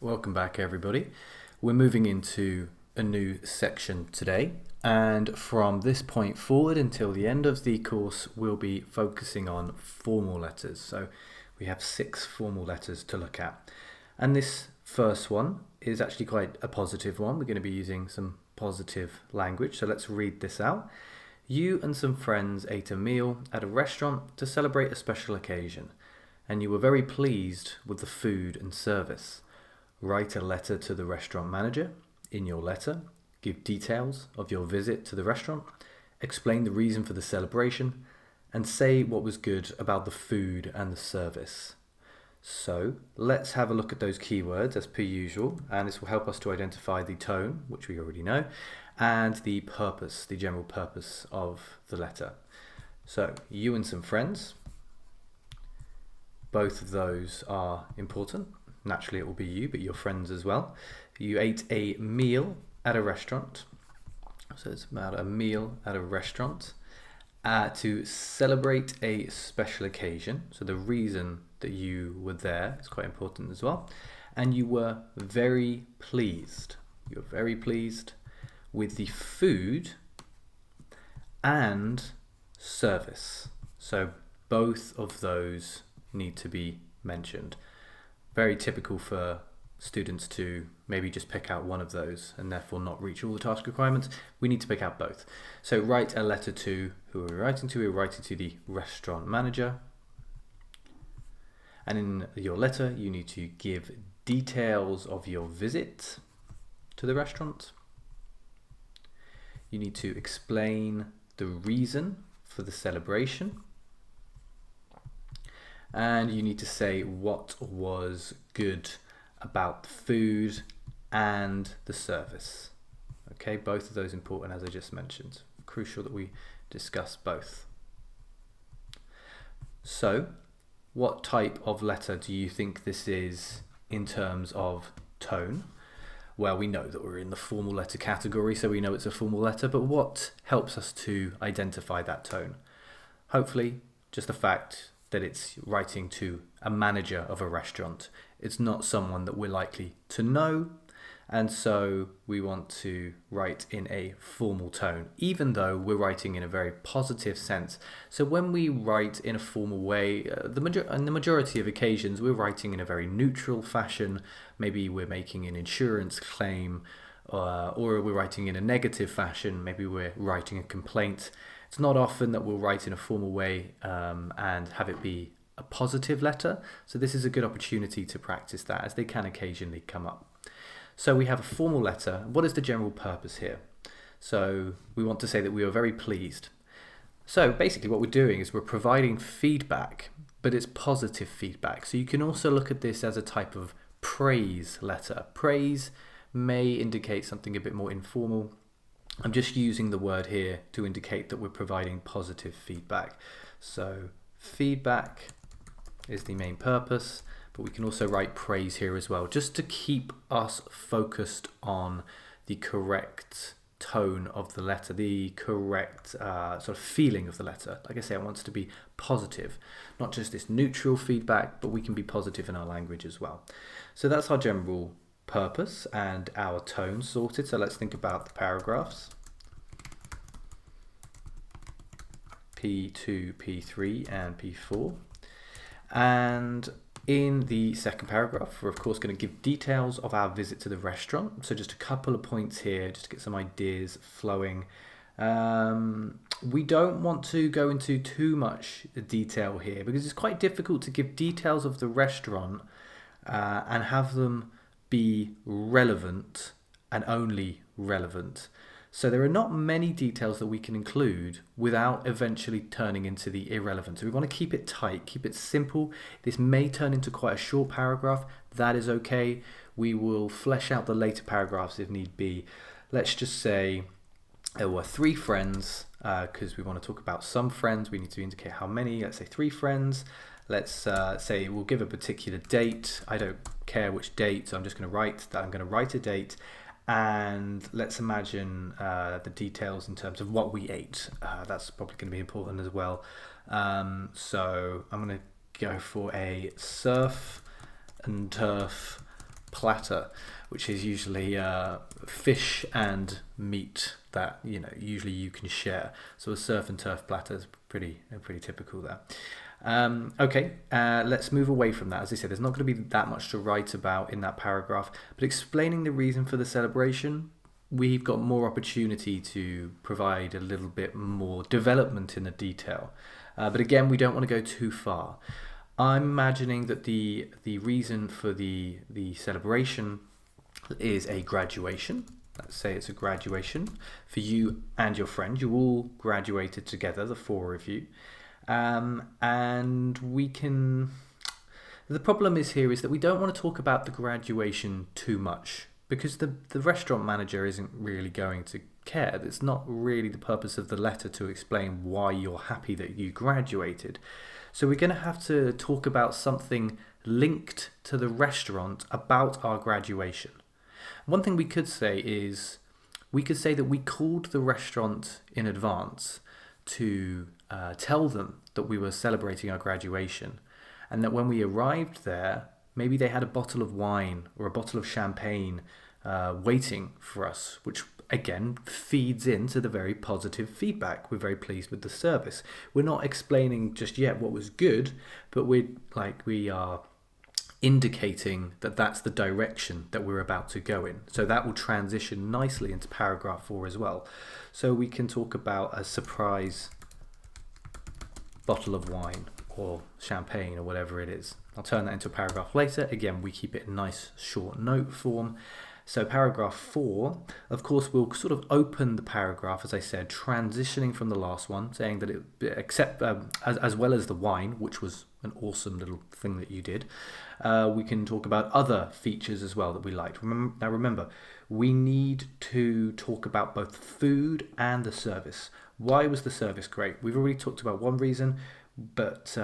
Welcome back, everybody. We're moving into a new section today, and from this point forward until the end of the course we'll be focusing on formal letters. So we have 6 formal letters to look at, and this first one is actually quite a positive one. We're going to be using some positive language, so let's read this out. You and some friends ate a meal at a restaurant to celebrate a special occasion, and you were very pleased with the food and service. Write a letter to the restaurant manager. In your letter, give details of your visit to the restaurant, explain the reason for the celebration, and say what was good about the food and the service. So let's have a look at those keywords as per usual, and this will help us to identify the tone, which we already know, and the purpose, the general purpose of the letter. So you and some friends, both of those are important. Naturally it will be you, but your friends as well. You ate a meal at a restaurant, so it's about a meal at a restaurant to celebrate a special occasion. So the reason that you were there is quite important as well. And you were very pleased. You were very pleased with the food and service. So both of those need to be mentioned. Very typical for students to maybe just pick out one of those and therefore not reach all the task requirements. We need to pick out both. So write a letter to, who are we writing to? We're writing to the restaurant manager. And in your letter, you need to give details of your visit to the restaurant. You need to explain the reason for the celebration. And you need to say what was good about the food and the service. Okay, both of those important, as I just mentioned. Crucial that we discuss both. So, what type of letter do you think this is in terms of tone? Well, we know that we're in the formal letter category, so we know it's a formal letter, but what helps us to identify that tone? Hopefully, just the fact that it's writing to a manager of a restaurant. It's not someone that we're likely to know, and so we want to write in a formal tone, even though we're writing in a very positive sense. So when we write in a formal way, in the majority of occasions, we're writing in a very neutral fashion. Maybe we're making an insurance claim, or we're writing in a negative fashion. Maybe we're writing a complaint. It's not often that we'll write in a formal way and have it be a positive letter. So this is a good opportunity to practice that, as they can occasionally come up. So we have a formal letter. What is the general purpose here? So we want to say that we are very pleased. So basically what we're doing is we're providing feedback, but it's positive feedback. So you can also look at this as a type of praise letter. Praise may indicate something a bit more informal. I'm just using the word here to indicate that we're providing positive feedback. So feedback is the main purpose, but we can also write praise here as well, just to keep us focused on the correct tone of the letter, the correct sort of feeling of the letter. Like I say, I want it to be positive, not just this neutral feedback, but we can be positive in our language as well. So that's our general purpose and our tone sorted. So let's think about the paragraphs. P2, P3 and P4. And in the second paragraph, we're of course going to give details of our visit to the restaurant. So just a couple of points here, just to get some ideas flowing. We don't want to go into too much detail here because it's quite difficult to give details of the restaurant and have them be relevant and only relevant. So there are not many details that we can include without eventually turning into the irrelevant. So we want to keep it tight, keep it simple. This may turn into quite a short paragraph. That is okay. We will flesh out the later paragraphs if need be. Let's just say there were 3 friends, because we want to talk about some friends. We need to indicate how many. Let's say 3 friends. Let's say we'll give a particular date. I don't care which date, so I'm just going to write that. I'm going to write a date, and let's imagine the details in terms of what we ate. That's probably going to be important as well. So I'm going to go for a surf and turf platter, which is usually fish and meat that usually you can share. So a surf and turf platter is pretty typical there. Okay, let's move away from that. As I said, there's not going to be that much to write about in that paragraph, but explaining the reason for the celebration, we've got more opportunity to provide a little bit more development in the detail. But again, we don't want to go too far. I'm imagining that the reason for the celebration is a graduation. Let's say it's a graduation for you and your friend. You all graduated together, the four of you. And we can... The problem is that we don't want to talk about the graduation too much, because the restaurant manager isn't really going to care. It's not really the purpose of the letter to explain why you're happy that you graduated. So we're going to have to talk about something linked to the restaurant about our graduation. One thing we could say is, we could say that we called the restaurant in advance to tell them that we were celebrating our graduation, and that when we arrived there, maybe they had a bottle of wine or a bottle of champagne waiting for us, which again feeds into the very positive feedback. We're very pleased with the service. We're not explaining just yet what was good, but we are indicating that that's the direction that we're about to go in. So that will transition nicely into paragraph 4 as well. So we can talk about a surprise bottle of wine or champagne or whatever it is. I'll turn that into a paragraph later. Again, we keep it in nice short note form. So paragraph 4, of course, we'll sort of open the paragraph, as I said, transitioning from the last one, saying that as well as the wine, which was an awesome little thing that you did, we can talk about other features as well that we liked. Now remember, we need to talk about both food and the service. Why was the service great? We've already talked about one reason, but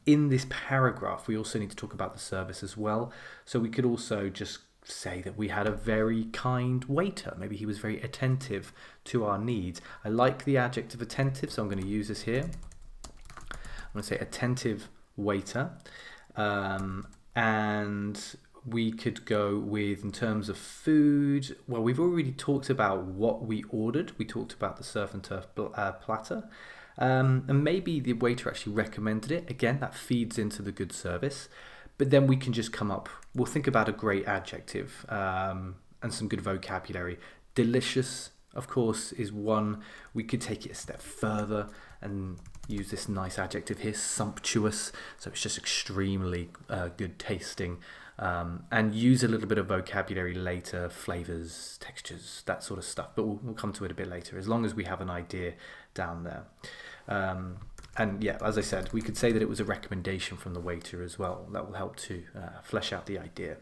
in this paragraph, we also need to talk about the service as well. So we could also just say that we had a very kind waiter. Maybe he was very attentive to our needs. I like the adjective attentive, so I'm going to use this here. I'm going to say attentive waiter. And we could go with, in terms of food, well, we've already talked about what we ordered. We talked about the surf and turf platter. And maybe the waiter actually recommended it. Again, that feeds into the good service. But then we can just we'll think about a great adjective and some good vocabulary. Delicious, of course, is one. We could take it a step further and use this nice adjective here, sumptuous. So it's just extremely good tasting. And use a little bit of vocabulary later, flavors, textures, that sort of stuff. But we'll come to it a bit later, as long as we have an idea down there. And yeah, as I said, we could say that it was a recommendation from the waiter as well. That will help to flesh out the idea.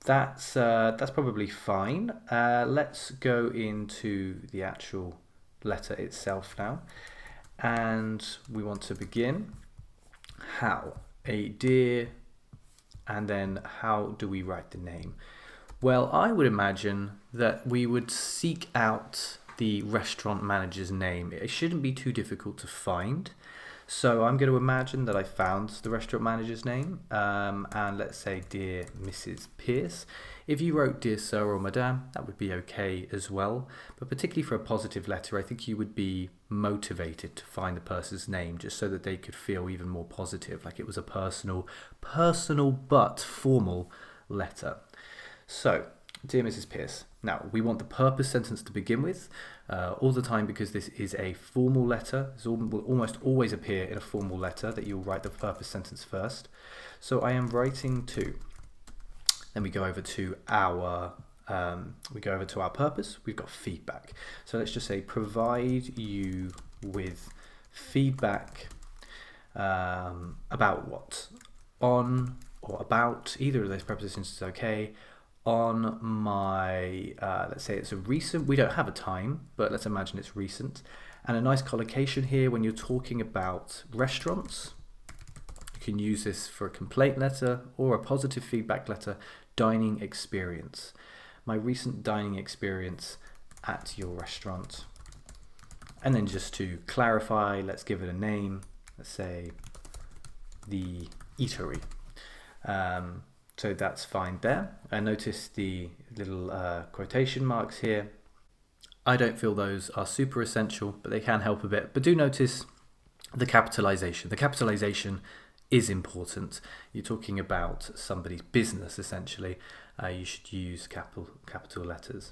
That's probably fine. Let's go into the actual letter itself now. And we want to begin. How? A dear, and then how do we write the name? Well, I would imagine that we would seek out the restaurant manager's name. It shouldn't be too difficult to find. So I'm going to imagine that I found the restaurant manager's name, and let's say Dear Mrs. Pierce. If you wrote Dear Sir or Madame, that would be okay as well. But particularly for a positive letter, I think you would be motivated to find the person's name, just so that they could feel even more positive, like it was a personal but formal letter. So, Dear Mrs. Pierce. Now, we want the purpose sentence to begin with all the time, because this is a formal letter. This will almost always appear in a formal letter that you'll write the purpose sentence first. So I am writing to. Then we go over to our purpose. We've got feedback. So let's just say provide you with feedback about what? On or about. Either of those prepositions is okay. On my, let's say it's a recent, we don't have a time, but let's imagine it's recent. And a nice collocation here when you're talking about restaurants. You can use this for a complaint letter or a positive feedback letter. Dining experience. My recent dining experience at your restaurant. And then just to clarify, let's give it a name. Let's say the eatery. So that's fine there. And notice the little quotation marks here. I don't feel those are super essential, but they can help a bit. But do notice the capitalization. The capitalization is important. You're talking about somebody's business, essentially. You should use capital letters.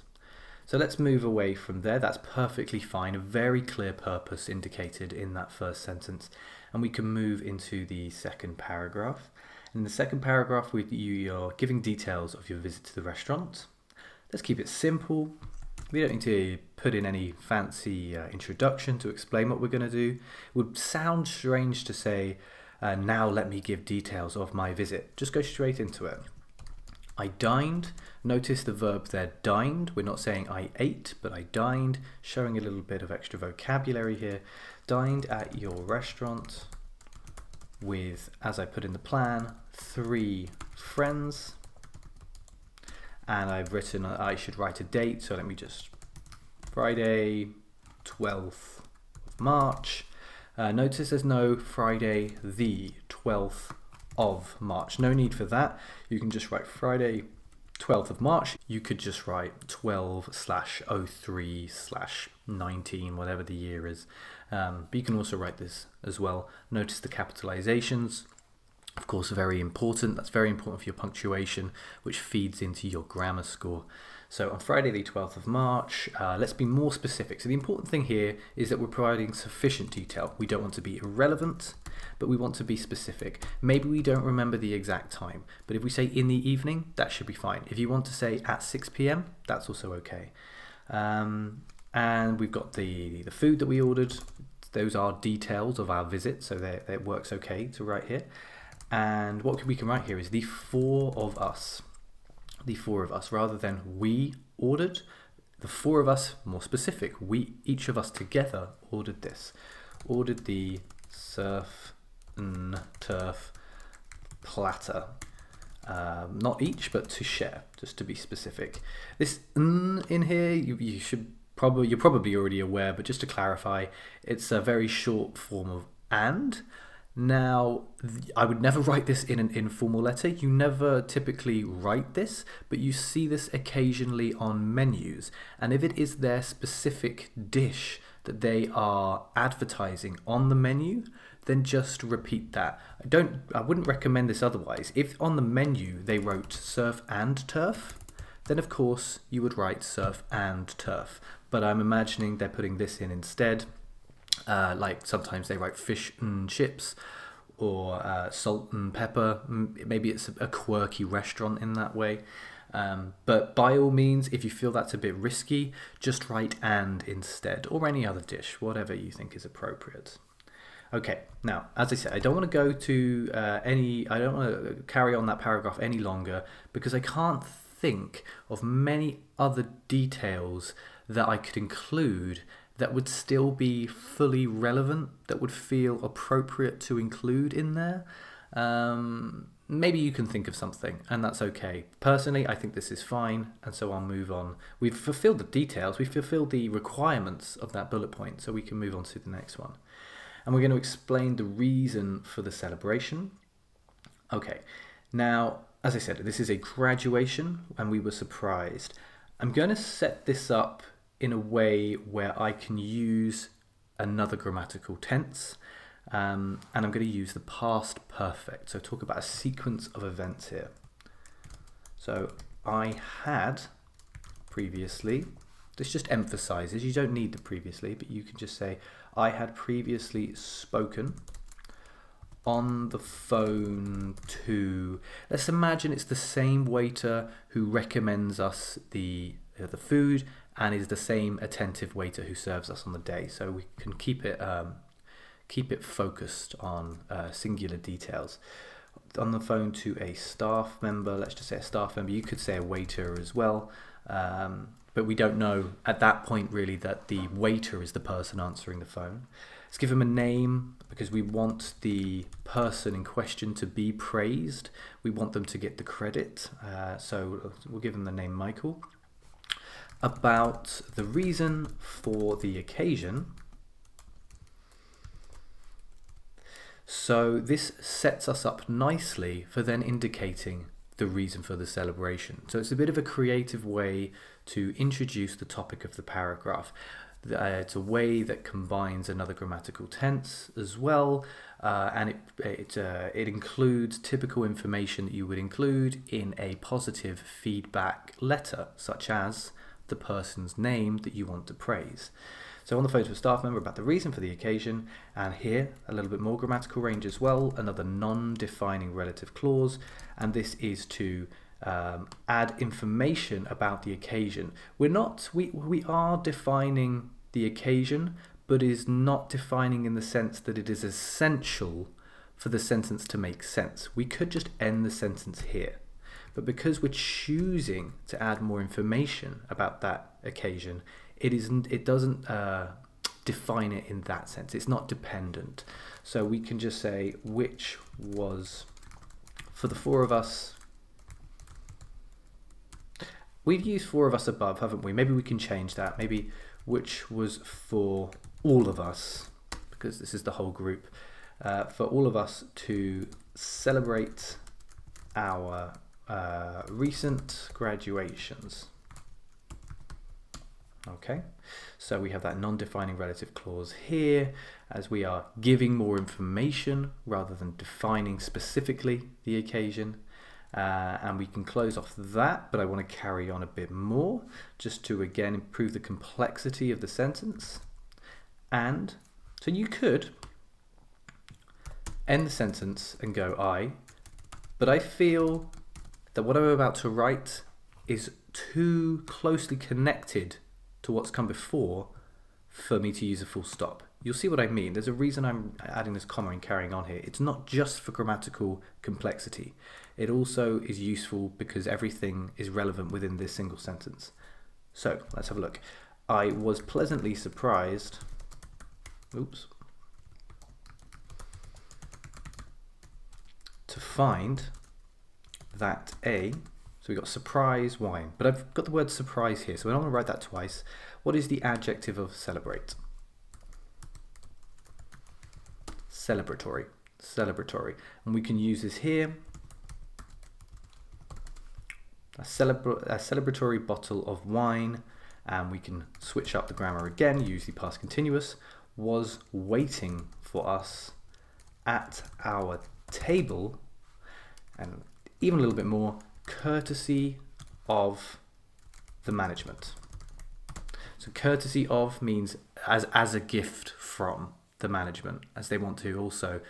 So let's move away from there. That's perfectly fine. A very clear purpose indicated in that first sentence. And we can move into the second paragraph. In the second paragraph, you're giving details of your visit to the restaurant. Let's keep it simple. We don't need to put in any fancy introduction to explain what we're going to do. It would sound strange to say, now let me give details of my visit. Just go straight into it. I dined. Notice the verb there, dined. We're not saying I ate, but I dined, showing a little bit of extra vocabulary here. Dined at your restaurant with, as I put in the plan, 3 friends. And I've written I should write a date, so let me just, Friday 12th of March. Notice there's no Friday the 12th of March. No need for that. You can just write Friday 12th of March. You could just write 12/03/19, whatever the year is. But you can also write this as well. Notice the capitalizations. Of course, very important. That's very important for your punctuation, which feeds into your grammar score. So on Friday the 12th of March, let's be more specific. So the important thing here is that we're providing sufficient detail. We don't want to be irrelevant, but we want to be specific. Maybe we don't remember the exact time, but if we say in the evening, that should be fine. If you want to say at 6 p.m, that's also okay. And we've got the food that we ordered. Those are details of our visit, so it works okay to write here. And what we can write here is the 4 of us. The 4 of us, rather than we ordered. The 4 of us, more specific. We, each of us together, ordered this. Ordered the surf and turf platter. Not each, but to share, just to be specific. This in here, you're probably already aware, but just to clarify, it's a very short form of and. Now, I would never write this in an informal letter. You never typically write this, but you see this occasionally on menus. And if it is their specific dish that they are advertising on the menu, then just repeat that. I wouldn't recommend this otherwise. If on the menu they wrote surf and turf, then of course you would write surf and turf. But I'm imagining they're putting this in instead. Like sometimes they write fish and chips or salt and pepper. Maybe it's a quirky restaurant in that way. But by all means, if you feel that's a bit risky, just write and instead, or any other dish, whatever you think is appropriate. Okay, now, as I said, I don't want to go to I don't want to carry on that paragraph any longer because I can't think of many other details that I could include that would still be fully relevant, that would feel appropriate to include in there. Maybe you can think of something, and that's okay. Personally, I think this is fine, and so I'll move on. We've fulfilled the details, we've fulfilled the requirements of that bullet point, so we can move on to the next one. And we're going to explain the reason for the celebration. Okay, now, as I said, this is a graduation, and we were surprised. I'm going to set this up in a way where I can use another grammatical tense, and I'm going to use the past perfect. So talk about a sequence of events here. So I had previously, this just emphasizes, you don't need the previously, but you can just say, I had previously spoken on the phone to, let's imagine it's the same waiter who recommends us the food and is the same attentive waiter who serves us on the day. So we can keep it focused on singular details. On the phone to a staff member, let's just say a staff member, you could say a waiter as well, but we don't know at that point really that the waiter is the person answering the phone. Let's give him a name because we want the person in question to be praised. We want them to get the credit, so we'll give them the name Michael. About the reason for the occasion. So this sets us up nicely for then indicating the reason for the celebration. So it's a bit of a creative way to introduce the topic of the paragraph. It's a way that combines another grammatical tense as well, and it includes typical information that you would include in a positive feedback letter, such as the person's name that you want to praise. So on the phone to a staff member about the reason for the occasion, and here a little bit more grammatical range as well, another non-defining relative clause, and this is to add information about the occasion. We are defining the occasion, but is not defining in the sense that it is essential for the sentence to make sense. We could just end the sentence here, but because we're choosing to add more information about that occasion, it doesn't define it in that sense. It's not dependent. So we can just say which was for the four of us. We've used four of us above, haven't we? Maybe we can change that. Maybe which was for all of us, because this is the whole group, for all of us to celebrate our recent graduations. Okay, so we have that non-defining relative clause here, as we are giving more information rather than defining specifically the occasion. And we can close off that, but I want to carry on a bit more just to again improve the complexity of the sentence. And so you could end the sentence and go but I feel that what I'm about to write is too closely connected to what's come before for me to use a full stop. You'll see what I mean. There's a reason I'm adding this comma and carrying on here. It's not just for grammatical complexity. It also is useful because everything is relevant within this single sentence. So let's have a look. I was pleasantly surprised. Oops. To find that so we got surprise wine, but I've got the word surprise here, so I'm going to write that twice. What is the adjective of celebrate? Celebratory. Celebratory. And we can use this here. A celebratory bottle of wine, and we can switch up the grammar again, use the past continuous, was waiting for us at our table, and even a little bit more, courtesy of the management. So courtesy of means as a gift from the management, as they want to also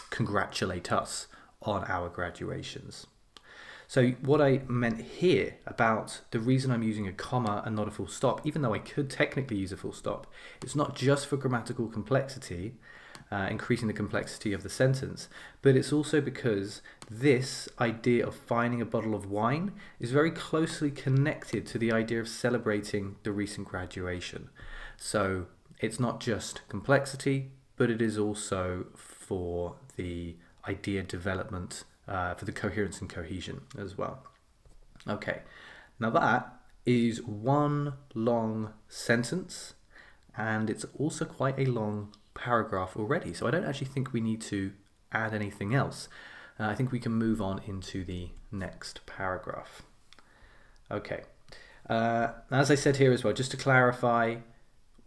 congratulate us on our graduations. So what I meant here about the reason I'm using a comma and not a full stop, even though I could technically use a full stop, it's not just for grammatical complexity, increasing the complexity of the sentence, but it's also because this idea of finding a bottle of wine is very closely connected to the idea of celebrating the recent graduation. So it's not just complexity, but it is also for the idea development, for the coherence and cohesion as well. Okay, now that is one long sentence, and it's also quite a long paragraph already, so I don't actually think we need to add anything else. I think we can move on into the next paragraph. Okay, as I said here as well, just to clarify,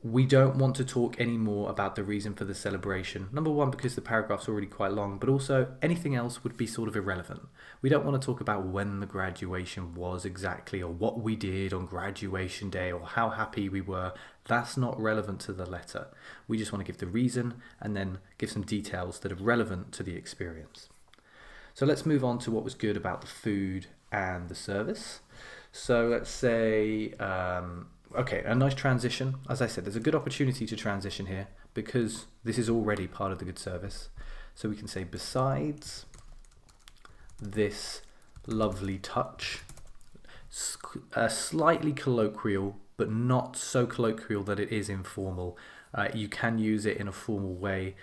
we don't want to talk anymore about the reason for the celebration. Number one, because the paragraph's already quite long, but also anything else would be sort of irrelevant. We don't want to talk about when the graduation was exactly, or what we did on graduation day, or how happy we were. That's not relevant to the letter. We just want to give the reason and then give some details that are relevant to the experience. So let's move on to what was good about the food and the service. So let's say, okay, a nice transition. As I said, there's a good opportunity to transition here because this is already part of the good service. So we can say, besides this lovely touch, slightly colloquial, but not so colloquial that it is informal. You can use it in a formal way.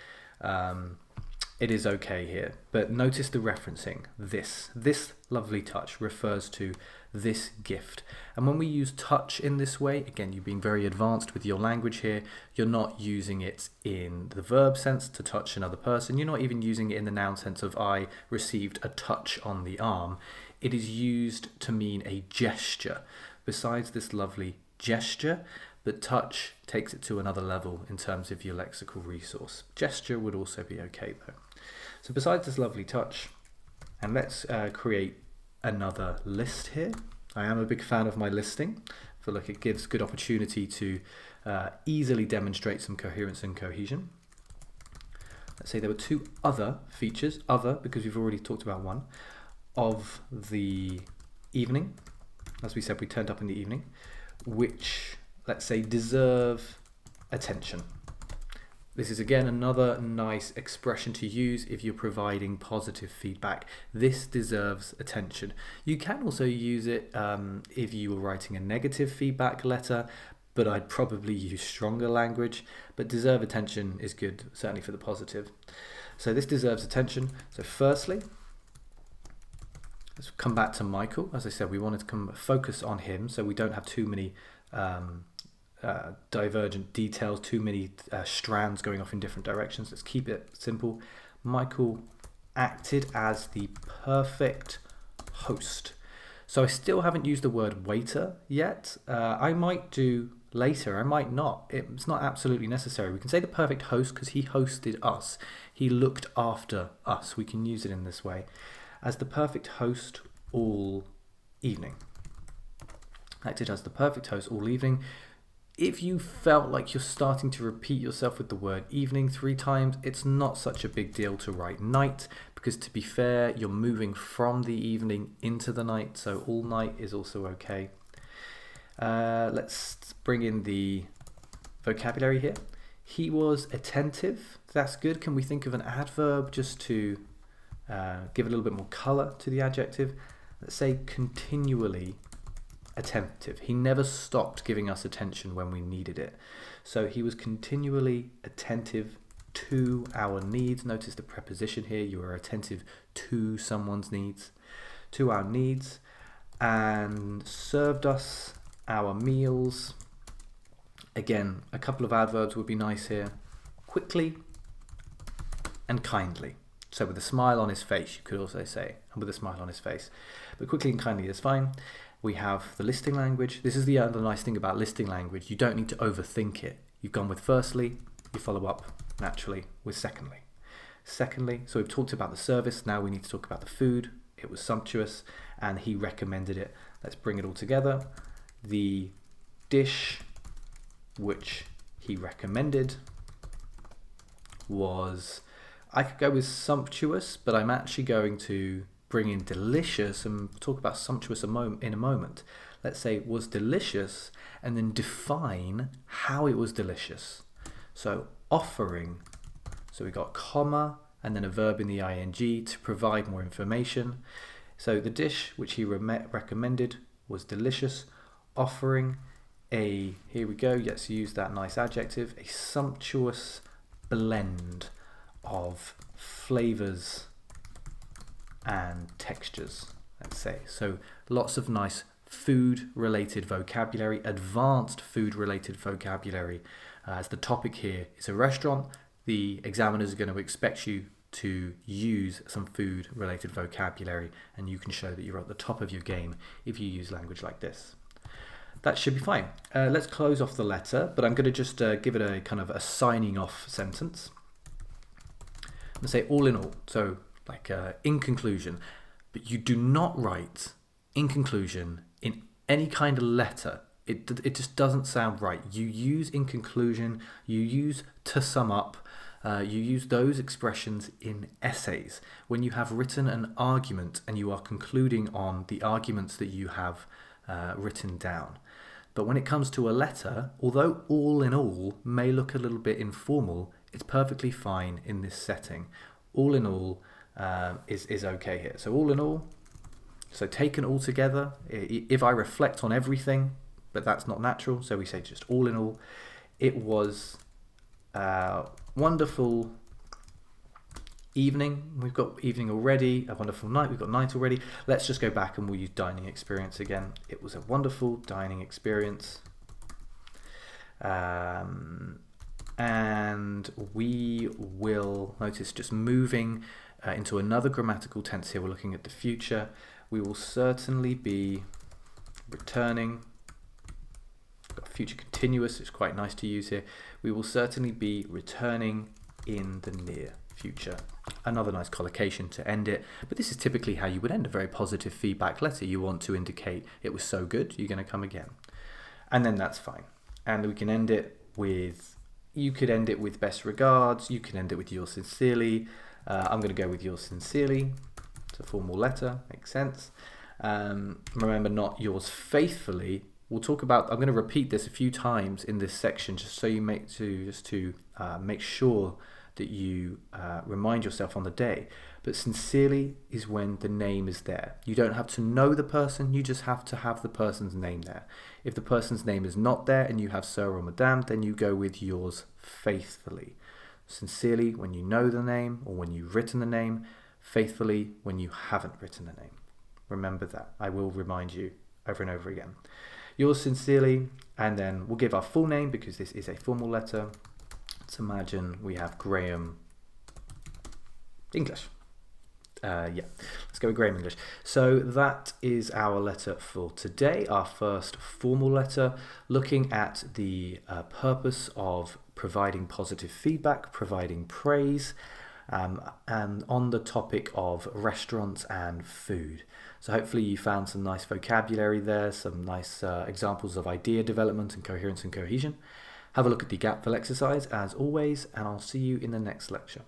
it is okay here. But notice the referencing. This lovely touch refers to this gift. And when we use touch in this way, again, you're being very advanced with your language here. You're not using it in the verb sense, to touch another person. You're not even using it in the noun sense of I received a touch on the arm. It is used to mean a gesture. Besides this lovely gesture, but touch takes it to another level in terms of your lexical resource. Gesture would also be okay though. So besides this lovely touch, and let's create another list here. I am a big fan of my listing. I feel like it gives good opportunity to easily demonstrate some coherence and cohesion. Let's say there were two other features, other because we've already talked about one, of the evening. As we said, we turned up in the evening, which, let's say, deserve attention. This is again another nice expression to use if you're providing positive feedback. This deserves attention. You can also use it if you were writing a negative feedback letter, but I'd probably use stronger language. But deserve attention is good, certainly for the positive. So this deserves attention. So firstly, let's come back to Michael. As I said, we wanted to focus on him so we don't have too many divergent details, too many strands going off in different directions. Let's keep it simple. Michael acted as the perfect host. So I still haven't used the word waiter yet. I might do later, I might not. It's not absolutely necessary. We can say the perfect host because he hosted us. He looked after us. We can use it in this way. As the perfect host all evening. Acted as the perfect host all evening. If you felt like you're starting to repeat yourself with the word evening 3 times, it's not such a big deal to write night, because to be fair, you're moving from the evening into the night, so all night is also okay. Let's bring in the vocabulary here. He was attentive. That's good. Can we think of an adverb just to give a little bit more color to the adjective? Let's say continually attentive. He never stopped giving us attention when we needed it. So he was continually attentive to our needs. Notice the preposition here. You are attentive to someone's needs, to our needs, and served us our meals. Again, a couple of adverbs would be nice here. Quickly and kindly. So with a smile on his face, you could also say, and with a smile on his face. But quickly and kindly is fine. We have the listing language. This is the other nice thing about listing language. You don't need to overthink it. You've gone with firstly, you follow up naturally with secondly. Secondly, so we've talked about the service. Now we need to talk about the food. It was sumptuous and he recommended it. Let's bring it all together. The dish which he recommended was, I could go with sumptuous, but I'm actually going to bring in delicious and talk about sumptuous in a moment. Let's say was delicious and then define how it was delicious. So offering, so we got comma and then a verb in the ing to provide more information. So the dish which he recommended was delicious, offering a, here we go, let's use that nice adjective, a sumptuous blend of flavors and textures, let's say. So lots of nice food related vocabulary, advanced food related vocabulary. As the topic here is a restaurant, the examiners are going to expect you to use some food related vocabulary, and you can show that you're at the top of your game if you use language like this. That should be fine. Let's close off the letter, but I'm going to just give it a kind of a signing off sentence. Let's say all in all, so like in conclusion, but you do not write in conclusion in any kind of letter. It just doesn't sound right. You use in conclusion, you use to sum up, you use those expressions in essays when you have written an argument and you are concluding on the arguments that you have written down. But when it comes to a letter, although all in all may look a little bit informal, it's perfectly fine in this setting. All in all is okay here. So all in all, so taken all together, if I reflect on everything, but that's not natural, so we say just all in all, it was wonderful Evening, we've got evening already. A wonderful night, we've got night already. Let's just go back and we'll use dining experience again. It was a wonderful dining experience. And we will notice just moving into another grammatical tense here. We're looking at the future. We will certainly be returning. Got future continuous, it's quite nice to use here. We will certainly be returning in the near future. Another nice collocation to end it, but this is typically how you would end a very positive feedback letter. You want to indicate it was so good, you're going to come again. And then that's fine. And we can end it with, you could end it with best regards, you can end it with yours sincerely. I'm going to go with yours sincerely. It's a formal letter, makes sense. Remember, not yours faithfully. We'll talk about, I'm going to repeat this a few times in this section just so you make sure that you remind yourself on the day. But sincerely is when the name is there. You don't have to know the person, you just have to have the person's name there. If the person's name is not there and you have sir or madame, then you go with yours faithfully. Sincerely when you know the name or when you've written the name. Faithfully when you haven't written the name. Remember that. I will remind you over and over again. Yours sincerely, and then we'll give our full name because this is a formal letter. Let's imagine we have Graham English. Let's go with Graham English. So that is our letter for today, our first formal letter, looking at the purpose of providing positive feedback, providing praise, and on the topic of restaurants and food. So hopefully you found some nice vocabulary there, some nice examples of idea development and coherence and cohesion. Have a look at the gapfill exercise as always, and I'll see you in the next lecture.